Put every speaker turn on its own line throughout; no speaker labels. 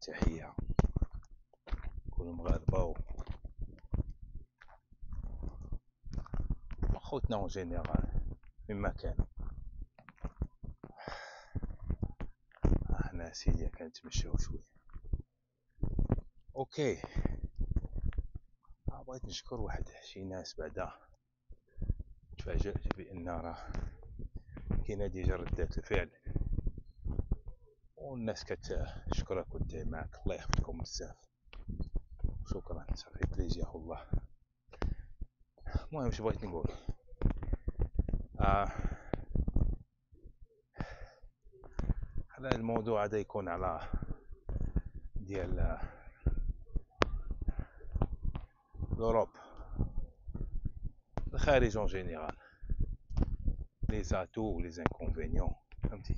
تحية كل مغاربة وخوتنا اون جينيرال مما كانوا. احنا سيدي كنتمشاو شوية. اوكي، بغيت نشكر شي ناس بعدا تفاجأت بان راه كاينه ديجا ردات الفعل والناس كتشكرك وتدعي معك. الله يحفظكم بزاف، شكرا، صافي بليزير والله. المهم اش بغيت نقول، هذا الموضوع هذا يكون على ديال لوروب، الخارج اون جينيرال، لي زاتو و لي انكونفينيون، فهمتي،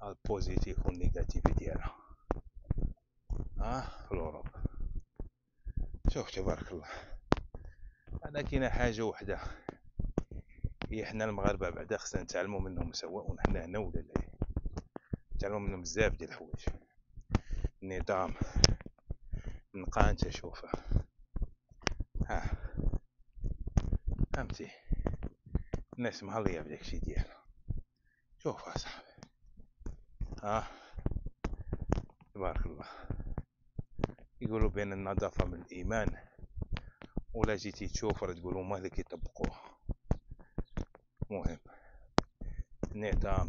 البوزيتيف والنيجاتيف ديالها في لوروب. شوف تبارك الله، انا كاينه حاجه وحده هي حنا المغاربه بعدا خصنا نتعلموا منهم سواء حنا هنا ولا لا، نتعلموا منهم بزاف ديال الحوايج. النظام نبقى انت شوفه فهمتي، الناس مهليه بداكشي ديالها. شوف اصاحبي تبارك الله، يقولوا بان النظافه من الايمان، ولا جيتي تشوف راه تقولوا ما اللي كيطبقوها. المهم النظام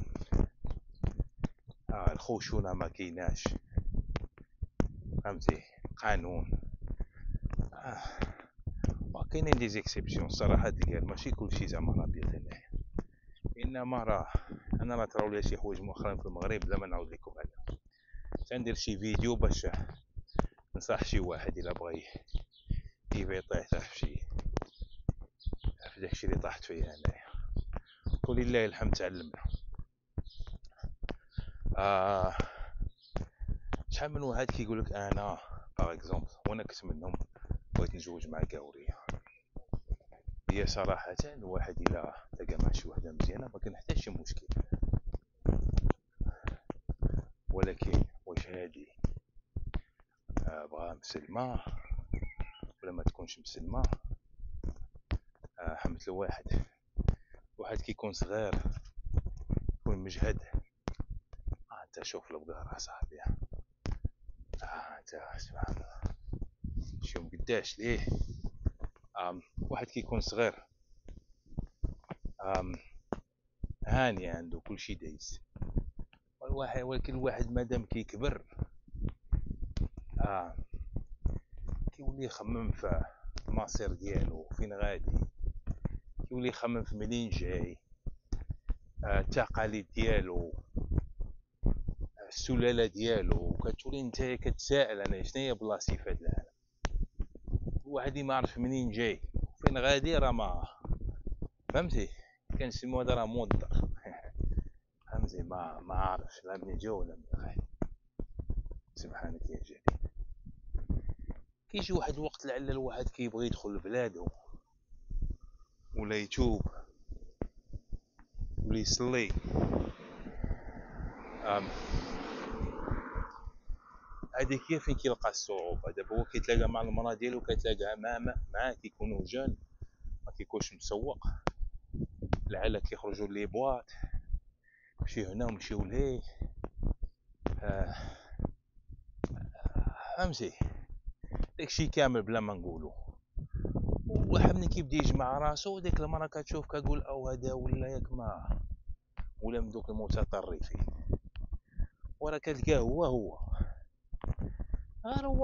الخشونه ما كايناش، فهمتي، قانون وكاينين دي زيكسيبسيون صراحه ديال ماشي كلشي زعما ابيض هنايا، انما راه انا راه طراو لي شي حوايج مؤخرا في المغرب بلا ما نعاود لكم عليهم. تندير شي فيديو باش نصح شي واحد الا بغى يطيح في داكشي اللي طاحت فيه انايا، ولله الحمد تعلمنا. شحال من واحد كيقولك انا باغ اكزومبل وانا كنت منهم بغيت نتزوج مع كاوريه، هي صراحه الواحد الا تلقى مع شي وحده مزيانه ما كان حتى شي مشكل، ولكن واش هادي بغا مسلمه ولا ما تكونش مسلمه؟ حمت له واحد كيكون صغير يكون مجهد، انت شوف البقار اصاحبي، انت سبحان الله شوف قداش ليه واحد كيكون صغير هاني عنده كل شيء دايز، ولكن الواحد مادام كيكبر كيولي يخمم في المصير ديالو فين غادي، كيولي يخمم في منين جاي، التقاليد ديالو، السلاله ديالو، كتولي انت كتسائل انا شناهي بلاصتي في هذا العالم. الواحد ما عرف منين جاي فين غادي راه ما فهمتي، كنسميو هذا راه موظف فهمتي، ما عارفش لا منين جا ولا منين غادي. سبحانك يا جليل. كيجي واحد الوقت لعل الواحد كيبغي يدخل لبلادو ولا يتوب ولا يصلي، هذيك هي فين كيلقى الصعوبه. دابا هو كيتلاقى مع المراه ديالو، كيتلاقى معاه كيكونوا جون، ما كيكونش مسوق، لعل كيخرجوا لي بواط، مشي هنا ومشيو ليه، فهمتي، داكشي كامل بلا ما نقولوا. واحد ملي كيبدا يجمع راسو ديك المراه كتشوف كتقول او هذا ولا ياك ما ولا من دوك المتطرفين، وراه كتلقاه هو هو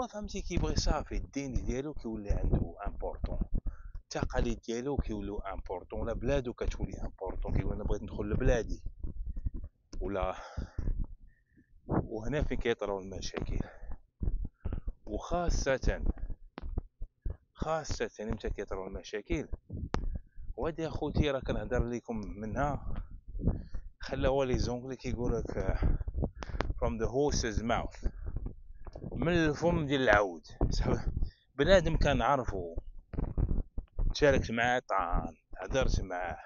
فهمتي، كيبغي صافي الدين ديالو كيولي عنده امبورطون، التقاليد ديالو كيوليو امبورطون، ولا بلادو كتولي امبورطون، كيقول انا بغيت ندخل لبلادي ولا. وهنا فين كيطراو المشاكل، وخاصة امتى كيطراو المشاكل. وهادي اخوتي راه كنهضر لكم منها، خلاوها لي زونغلي كيقولك from the horse's mouth، من الفم ديال العود. بنادم كنعرفو، تشاركت معاه طعام، هدرت معاه،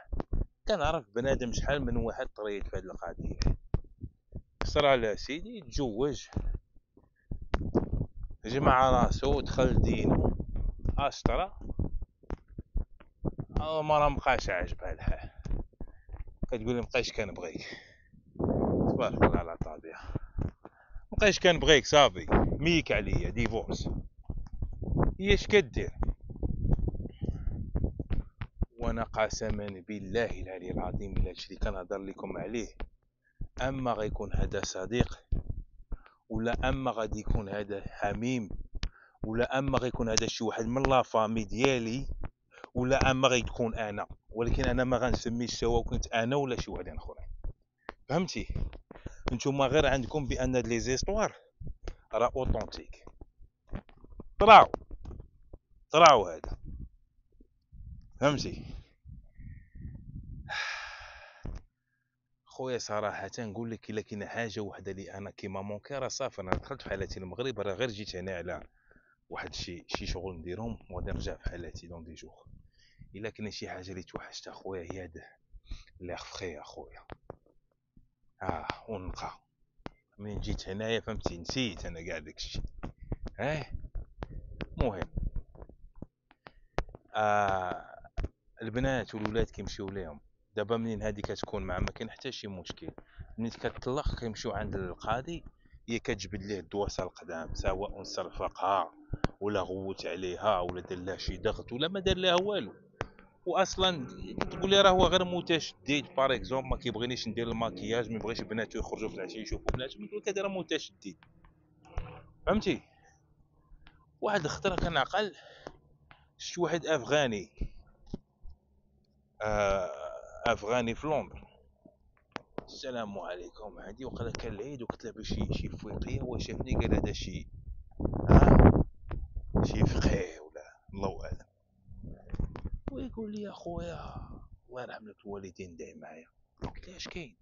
كنعرف بنادم شحال من واحد طريت في هاد القضيه. صرا لا سيدي تزوج جمع راسو ودخل دينو اشترى او مرة مبقاش عاجبها الحال، كتقولي مبقاش كنبغيك. تبارك الله على الطبيعة، مبقاش كنبغيك صافي ميك عليا ديفورس. هي اش كدير؟ وانا قسما بالله العلي العظيم الا هادشي اللي كنهضر لكم عليه، اما غيكون هذا صديق، ولا اما غادي يكون هذا حميم، ولا اما غيكون هذا شي واحد من لا فامي ديالي، ولا اما غيكون انا، ولكن انا ما غنسميش سواء كنت انا ولا شي واحد اخرين. فهمتي؟ نتوما غير عندكم بان هاد لي زيستوار راه اوتونتيك، طراو هذا. فهمتي خويا؟ صراحه نقول لك الا كاينه حاجه وحده اللي انا كيما مونكي، راه صافي انا دخلت في حالتي المغرب، راه غير جيت هنا على واحد شي شغل نديرهم وغادي نرجع في حالتي دون دي جوغ. الا كاين شي حاجه اللي توحشت اخويا هي هذا ليغ فخي اخويا. ونقى من جيت هنايا فهمتي نسيت انا كاع داكشي. مهم البنات والولاد كيمشيو ليهم دابا منين هادي كتكون مع ما كاين حتى شي مشكل، منين كتطلق كيمشيو عند القاضي، هي كتجبد ليه الدواسه القدام، سواء صرفقها ولا غوت عليها ولا دار لها شي ضغط ولا ما دار لها والو. واصلا تقول لي راه هو غير متشدد، بار اكزومبل ما كيبغينيش ندير الماكياج، ما يبغيش بناتو يخرجوا في العشيه يشوفوا بناتهم، نقول لك هذا راه متشدد. فهمتي؟ واحد الخطره كنعقل شفت واحد افغاني في لندن. السلام عليكم، هادي وقيلا كان العيد وقلت له شي فويقيه، وشافني قال هذا شي شي فقيه ولا الله اعلم، ويقول لي يا خويا الله يرحم لك الوالدين داي معايا. قلت له اش كاين؟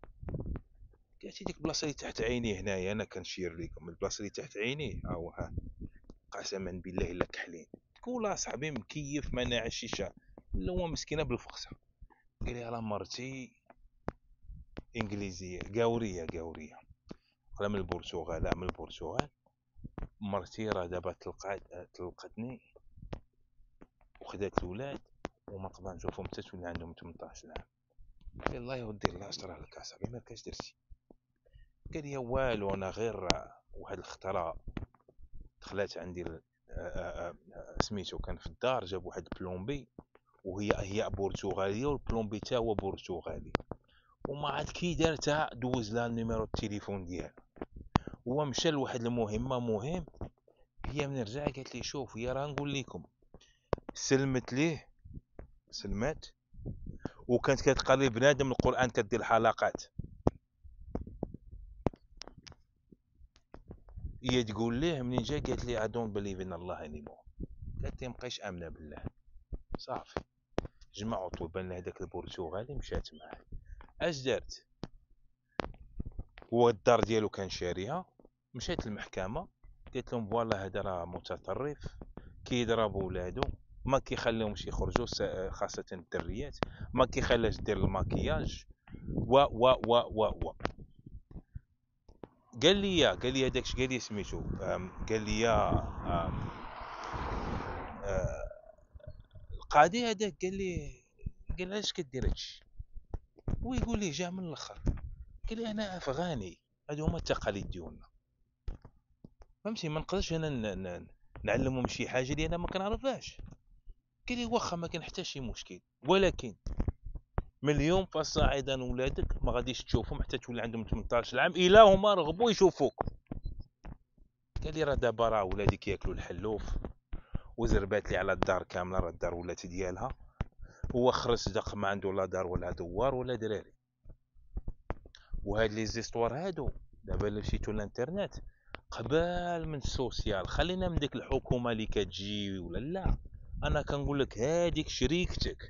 قالت لي ديك البلاصه اللي تحت عيني هنايا، انا كنشير لكم البلاصه اللي تحت عيني ها قسما بالله الا كحلين. تقول اصاحبي مكيف مناع الشيشه، لا هو مسكينه بالفقصه. قال لي راه مرتي انجليزيه قاوريه قال من البرتغال، لا من البرتغال. مرتي راه دابا طلقتني وخدات الولاد وما نقدر نشوفهم حتى تولي عندهم 18 عام. قال الله يودي الله اشترى لك اصاحبي ما كاش درتي. قال لي والو انا غير واحد الخطره دخلت عندي سميتو كان في الدار، جاب واحد بلومبي وهي برتغاليه والبلومبي تا هو برتغالي، وما عاد كي دارتها دوز لها النيميرو التليفون ديالها. هو مشى لواحد المهمه مهم، هي من رجع قالت لي شوف هي راه نقول لكم سلمت ليه سلمات، وكانت كتقري بنادم القران كدير حلقات. هي تقول ليه منين جا قالت لي I don't believe in Allah anymore، قالت لي مابقيتش امنه بالله. صافي جمعوا طلبان لهداك البرتغالي مشات معاه. اش دارت؟ هو الدار ديالو كان شاريها، مشات للمحكمه قالت لهم فوالا هذا راه متطرف كيضرب ولادو، ما كيخليهمش يخرجوا خاصه الدريات، ما كيخليهاش دير الماكياج و قال لي هذاك قال لي سميتو قال لي القاضي هذاك قال علاش كدير هادشي؟ ويقول لي جا من الاخر قال لي انا افغاني، هادو هما التقاليد ديالنا. فهمتي؟ ما نقدرش انا نعلمهم شي حاجه اللي انا ما كنعرفهاش. قال لي واخا ما كاين حتى شي مشكل، ولكن من اليوم فصاعدا ولادك ما غاديش تشوفهم حتى تولي عندهم 18 عام الا هما رغبوا يشوفوك. قال لي راه دابا راه ولادي كياكلوا الحلوف وزربات لي على الدار كامله، راه الدار ولات ديالها، هو خرج دق ما عنده لا دار ولا دوار ولا دراري. وهاد لي زيستوار هادو دابا الا مشيتو للانترنت قبال من السوسيال، خلينا من ديك الحكومه اللي كتجي ولا لا، انا كنقول لك هذيك شريكتك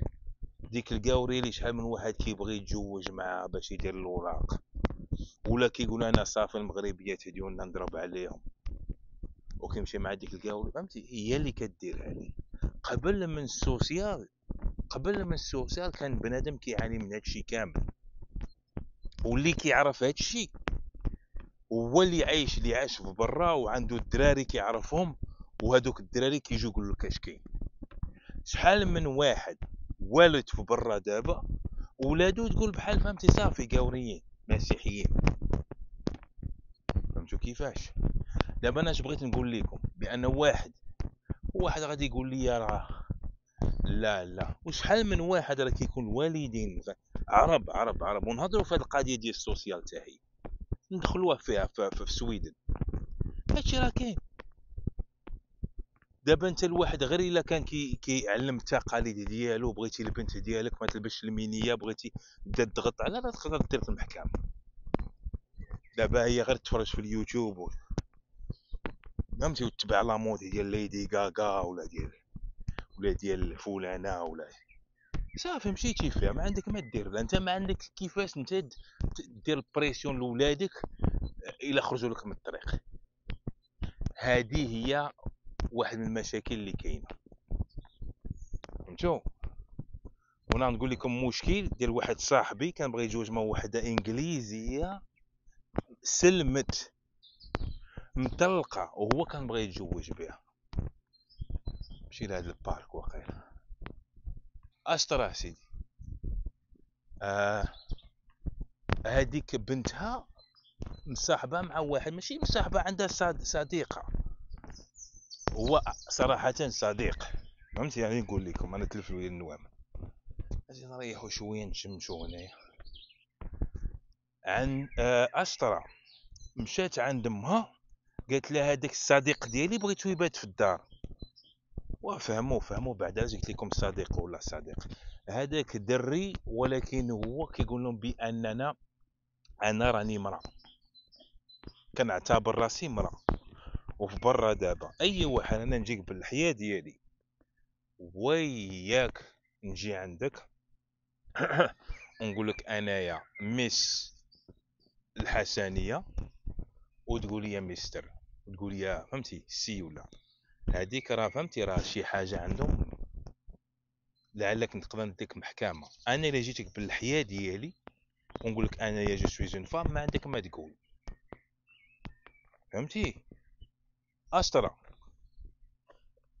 ديك القاوري اللي شحال من واحد كيبغي يتزوج معها باش يدير الاوراق، ولا كيقول انا صافي المغربيات ديالنا نضرب عليهم وكيمشي مع ديك القاوري. فهمتي؟ هي اللي كدير عليه. قبل من السوسيال كان بنادم كيعاني من هادشي كامل، واللي كيعرف هادشي هو اللي عايش في برا وعنده الدراري كيعرفهم وهذوك الدراري كيجيو يقول لك اش كاين. شحال من واحد والد في برا دابا ولادو تقول بحال فهمتي صافي قاوريين مسيحيين. فهمتوا كيفاش؟ دابا انا اش بغيت نقول لكم بان واحد غادي يقول لي راه لا وشحال من واحد راه كيكون والدين عرب ونهضروا في هذه القضيه ديال السوسيال حتى هي ندخلوها فيها في السويدن. هادشي راه كاين. دابا انت الواحد غير الا كان كيعلم التقاليد ديالو، بغيتي البنت ديالك ما تلبسش المينيه، بغيتي بدا تضغط على، راه تقدر دير في المحكمه. دابا هي غير تفرج في اليوتيوب فهمتي وتتبع لا مود ديال ليدي غاغا ولا ديال فلانه ولا صافي مشيتي فيها، ما عندك ما دير. لا انت ما عندك كيفاش انت دير بريسيون لولادك الا خرجوا لك من الطريق. هذه هي واحد من المشاكل اللي كاينه. فهمتوا؟ وانا نقول لكم مشكل ديال واحد صاحبي كان بغى يتزوج مع واحده انجليزيه سلمت مطلقه وهو كان بغى يتزوج بها. مشي لهاد البارك واقيلا اشطراه سيدي. هذيك بنتها مصاحبه مع واحد، ماشي مصاحبه، عندها صديقه. هو صراحه صديق. فهمتي يعني نقول لكم انا تلف لي النوام. اجي نريحوا شويه نشمشوا هنايا. عن اشطره مشات عند امها قالت لها هذاك الصديق ديالي بغيتو يبات في الدار. وفهموا بعدا قلت لكم صديق ولا صديق. هذاك دري ولكن هو كيقول لهم باننا انا راني مرأة، كنعتبر راسي مرأة وفي برا. دابا اي واحد انا نجيك بالحياه ديالي وياك نجي عندك ونقول لك انايا ميس الحسنيه وتقول لي مستر وتقول لي فهمتي سي ولا هذيك، راه فهمتي راه شي حاجه عندهم لعلك نقدر نديك محكمه. انا الا جيتك بالحياه ديالي ونقول لك انايا جو سوي جون فام ما عندك ما تقول. فهمتي؟ اشطره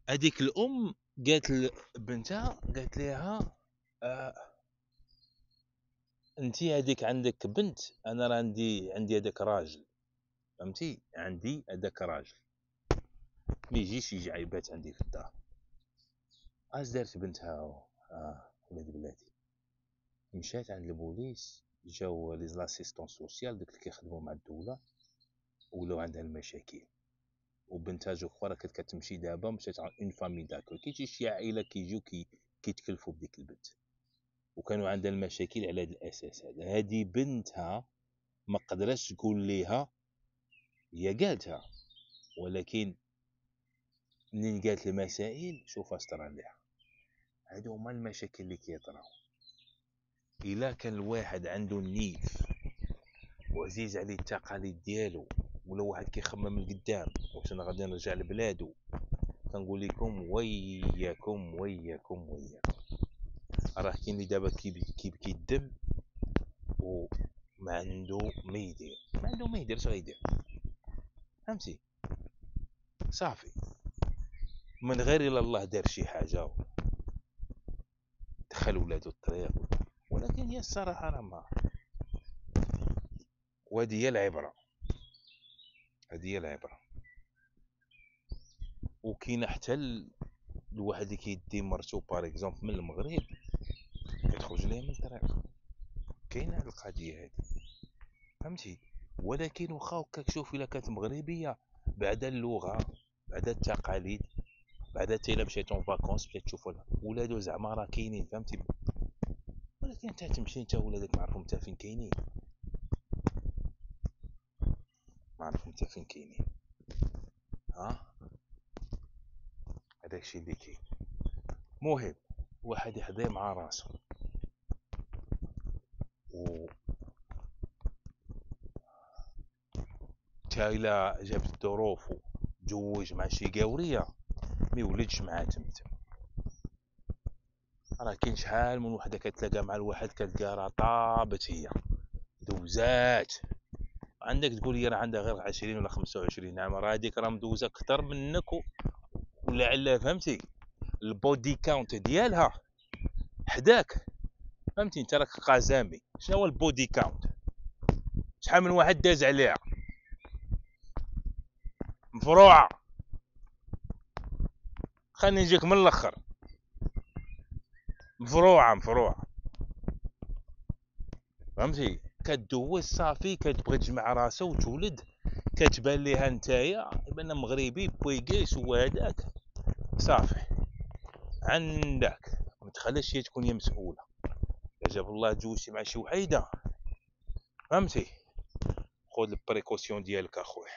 هذيك الام قالت لبنتها قالت لها انتي هذيك عندك بنت، انا راه عندي هذاك راجل. فهمتي؟ عندي هذاك راجل ما يجيش يجي عيبات عندي في الدار. اش دارت بنتها؟ ولاد بلاتي مشات عند البوليس، جاو لي لاسيستون سوسيال دوك اللي كيخدموا مع الدوله ولاو عندها المشاكل. وبنتها جو كخوا راه كانت كتمشي دابا مشات عند اون فامي داكو، كيجي شي عائله كيجيو كيتكلفوا بديك البنت وكانوا عندها المشاكل على هذا الاساس. هذه بنتها ما قدرتش تقول ليها، هي قالتها ولكن منين قالت المسائل شوف اش طرا ليها. هادو هما المشاكل اللي كيطراو. الا كان الواحد عنده النيف وعزيز عليه التقاليد ديالو ولا واحد كيخمم لقدام واش انا غادي نرجع لبلادو، كنقول لكم وياكم راه كاين اللي دابا كيبكي الدم وما عنده ما يدير، اش غيدير؟ فهمتي؟ صافي من غير الا الله دار شي حاجه دخل ولادو الطريق. ولكن هي الصراحه راه ما، وهذه هي العبره، وكاين حتى الواحد اللي كيدي مرتو باغ اكزومبل من المغرب كتخرج ليه من الطريق. كاينه هاد القضيه هادي. فهمتي؟ ولكن واخا هكاك شوف الا كانت مغربيه بعد اللغه بعد التقاليد بعد حتى الا مشيت اون فاكونس مشيت تشوف ولادو زعما راه كاينين. فهمتي؟ ولكن انت تمشي انت ولادك ما عرفهم حتى فين كاينين، ما عرفهم حتى فين كاينين. هذاك الشيء اللي كاين. مهم واحد يحضر مع راسو و تا الا جابت الظروف تزوج مع شي قاوريه ما يولدش معاه تمتم. راه كاين شحال من وحده كتلاقى مع الواحد كتلقى راه طابت هي دوزات. عندك تقول لي راه عندها غير 20 ولا 25 عام، راه هذيك راه مدوزه اكثر منك ولعل فهمتي البودي كاونت ديالها حداك، فهمتي انت راك قزامي. شنو هو البودي كاونت؟ شحال من واحد داز عليها مفروعه. خليني نجيك من الاخر، مفروعه فهمتي. كدوز صافي كتبغي تجمع راسها وتولد، كتبان ليها نتايا بان مغربي بويكيس وهداك صافي عندك، ما تخليش هي تكون هي مسؤوله. الا جاب الله تزوجتي مع شي وحيده فهمتي، خذ البريكوسيون ديالك اخويا.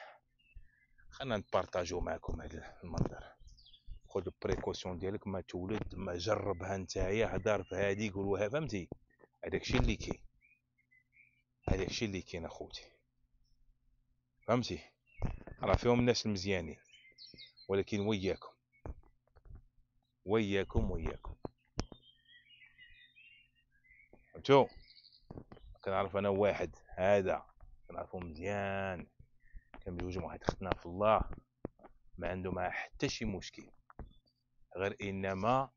خلينا نبارطاجيو معكم هذا المنظر. خذ البريكوسيون ديالك، ما تولد ما جربها نتايا، هدر في هادي قولوها فهمتي. هذاكشي اللي كاين، هذاكشي اللي كاين اخوتي فهمتي. راه فيهم الناس المزيانين، ولكن وياكم وياكم وياكم انتو. كنعرف انا واحد هذا كنعرفو مزيان، كان مزوج مع واحد اختنا في الله، ما عنده معها حتى شي مشكل، غير انما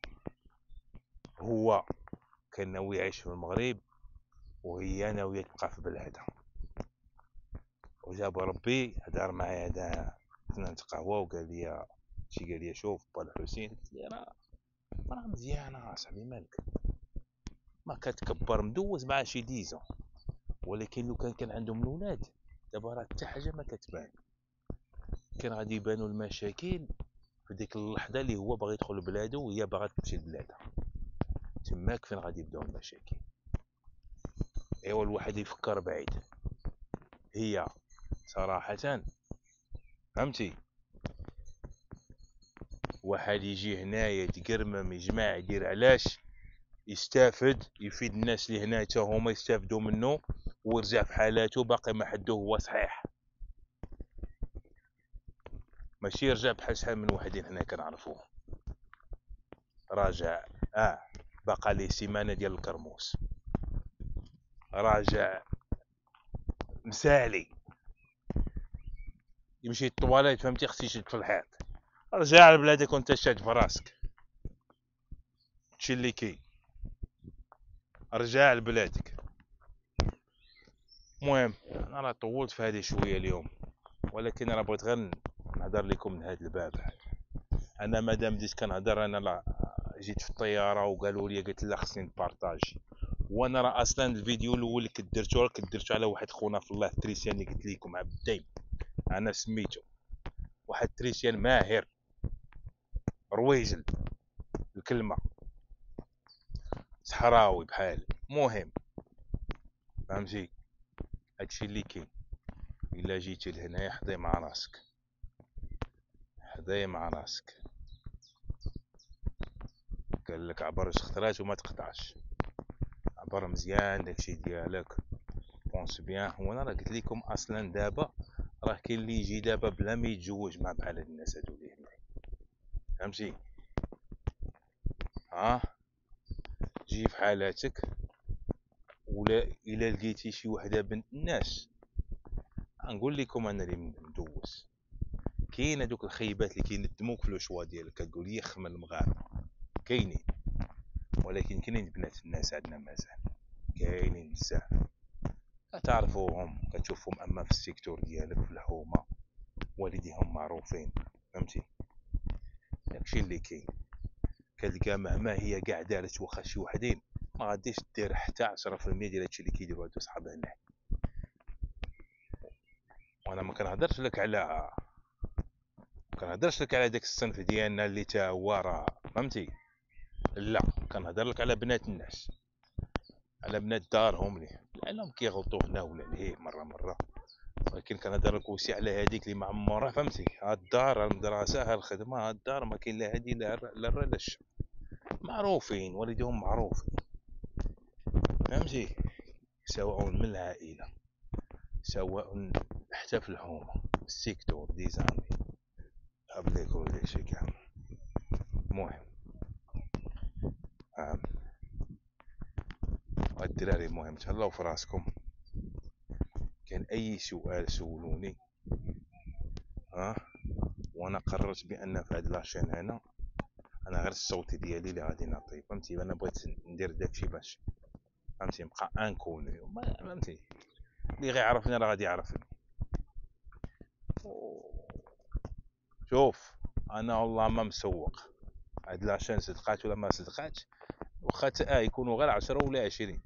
هو كان ناوي يعيش في المغرب وهي ناويه تبقى في بلادها. وجاب ربي هدر معايا هذا، كنا نتقهوى وقال لي شي، قال لي شوف با الحسين، قلت لي راه مزيانه اصاحبي مالك، ما كتكبر مدوز مع شي ديزون، ولكن لو كان عندهم الاولاد دابا راه حتى حاجه ما كتبان. كان غادي يبانوا المشاكل في ديك اللحظه اللي هو باغي يدخل لبلادو وهي باغا تمشي لبلادها، تماك فين غادي يبداو المشاكل. ايوا الواحد يفكر بعيد. هي صراحه فهمتي، واحد يجي هنايا يتقرمم يجمع يدير علاش يستافد، يفيد الناس اللي هنا حتى هما يستافدوا منه، ويرجع في حالاته باقي ما حدو هو صحيح. ماشي يرجع بحال شحال من وحدين هنا كنعرفوهم، راجع بقى ليه سيمانه ديال الكرموس، راجع مسالي يمشي الطواليت فهمتي، خصو يشد في الحيط. رجع لبلادك وانت شاد في راسك، هادشي اللي كاين. رجع لبلادك. المهم انا راه طولت في هذه شويه اليوم، ولكن انا بغيت غير نهضر لكم من هذا الباب. انا مادام بديت كنهضر، انا لا جيت في الطياره وقالوا لي، قلت لا خصني نبارطاجي. وانا راه اصلا الفيديو الاول اللي كدرتو على واحد خونا في الله التريسيان اللي قلت لكم عبدين، انا سميتو واحد تريسيان ماهر رويجل الكلمه، صحراوي بحالي. مهم فهمتي، هادشي اللي كاين. الا جيتي لهنايا حضي مع راسك، حضي مع راسك. قال لك عبر الخطرات وما تقطعش، عبر مزيان داكشي ديالك، بونس بيان. وانا راه قلت لكم اصلا دابا راه كاين اللي يجي دابا بلا ما يتزوج مع بحال هاد الناس هادو اللي هنا فهمتي. جي في حالاتك، ولا الا لقيتي شي وحده بنت الناس، نقول لكم انا اللي مدوز، كاين هذوك الخيبات اللي كيندموك في الشوا ديالك، كتقول لي خمن المغاربه كاينين، ولكن كاينين بنات الناس عندنا مازال كاينين بزاف، كتعرفوهم كتشوفهم اما في السيكتور ديالك في الحومه، والديهم معروفين فهمتي. داكشي اللي كاين. كتلقى مهما هي كاع دارت واخا شي وحدين، ما غاديش دير حتى 10% ديال هادشي اللي كيديروا هادو صحابها هنا. وانا ما كنهضرش لك على داك الصنف ديالنا اللي تا هو راه فهمتي، لا كنهضر لك على بنات الناس، على بنات دارهم لانهم كيغلطوا هنا ولا لهيه مره، ولكن كنهضر لك وسي على هذيك اللي معمره فهمتي. ها الدار ها المدرسه ها الخدمه، ها الدار ما كاين لا هادي لا الرا لا الشا، معروفين والديهم معروفين فهمتي، سواء من العائله سواء حتى في الحومه السيكتور دي زامي قبلك ولا شي كاع. المهم الدراري، المهم تهلاو في راسكم. كان اي سؤال سولوني وانا قررت بان في هاد لاشين هنا انا غير الصوت ديالي اللي غادي نعطي، فهمتي؟ انا بغيت ندير داكشي باش فهمتي نبقى انكوني، فهمتي؟ اللي غيعرفني راه غادي يعرفني. شوف انا والله ما مسوق هاد لاشين صدقات ولا ما صدقاتش، واخا يكونوا غير 10 ولا 20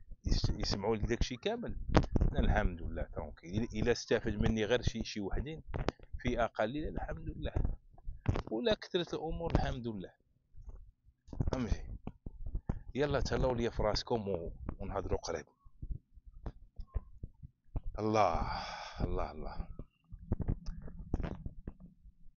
يسمعوا لي داكشي كامل، أنا الحمد لله ترونكيل. الا استفد مني غير شي وحدين فئه قليله الحمد لله، ولا كثرت الامور الحمد لله، فهمتي؟ يلا تهلاو ليا في راسكم ونهضروا قريب. الله الله الله.